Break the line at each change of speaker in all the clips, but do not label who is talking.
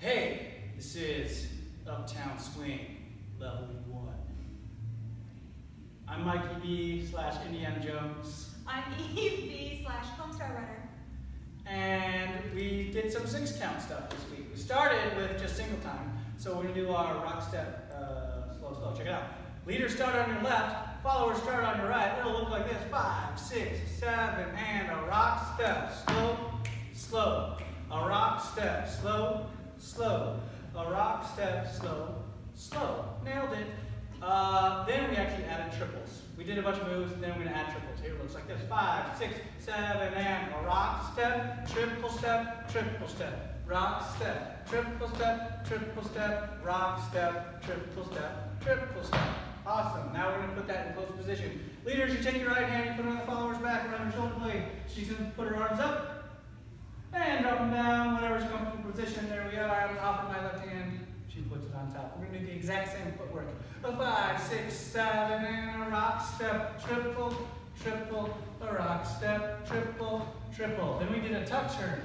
Hey, this is Uptown Swing, level 1. I'm Mikey B / Indiana Jones.
I'm Eve B / Homestar Runner.
And we did some 6-count stuff this week. We started with just single time, so we're going to do our rock step slow. Check it out. Leaders start on your left, followers start on your right. It'll look like this: 5, 6, 7, and a rock step, slow, slow. A rock step, slow, slow. A rock step, slow, slow. Nailed it. Then we actually added triples. We did a bunch of moves, and then we're going to add triples. Here it looks like this: 5, 6, 7, and a rock step, triple step, triple step. Rock step, triple step, triple step, rock step, triple step, triple step. Awesome. Now we're going to put that in close position. Leaders, you take your right hand, you put it on the follower's back around your shoulder blade. She's going to put her arms up and drop them down, whatever's comfortable position. There we are. I'm going to offer my left hand. She puts it on top. We're going to do the exact same footwork. A 5, 6, 7, and a rock step, triple, triple, a rock step, triple, triple. Then we did a tuck turn.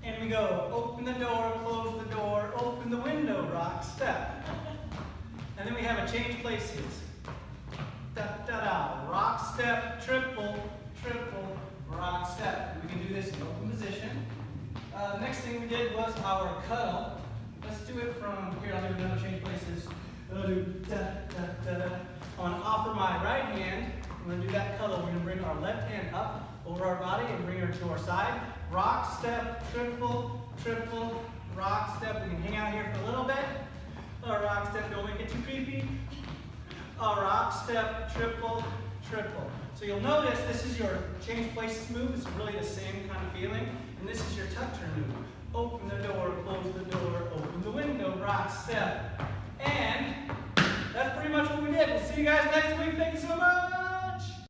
And we go, open the door, close the door, open the window, rock step. And then we have a change places. Da, da, da, rock step, triple, triple, rock step. We can do this in open position. The next thing we did was our cuddle. Let's do it from here. I'll do another change places. I'll do da, da, da, da. I'm going to offer my right hand. We're going to do that cuddle. We're going to bring our left hand up over our body and bring her to our side. Rock step, triple, triple, rock step. We can hang out here for a little bit. A rock step, don't make it too creepy. A rock step, triple, triple. So you'll notice this is your change places move. It's really the same kind of feeling. And this is your tuck turn move. Open the door, close the door, open the window, rock step. And that's pretty much what we did. We'll see you guys next week. Thank you so much.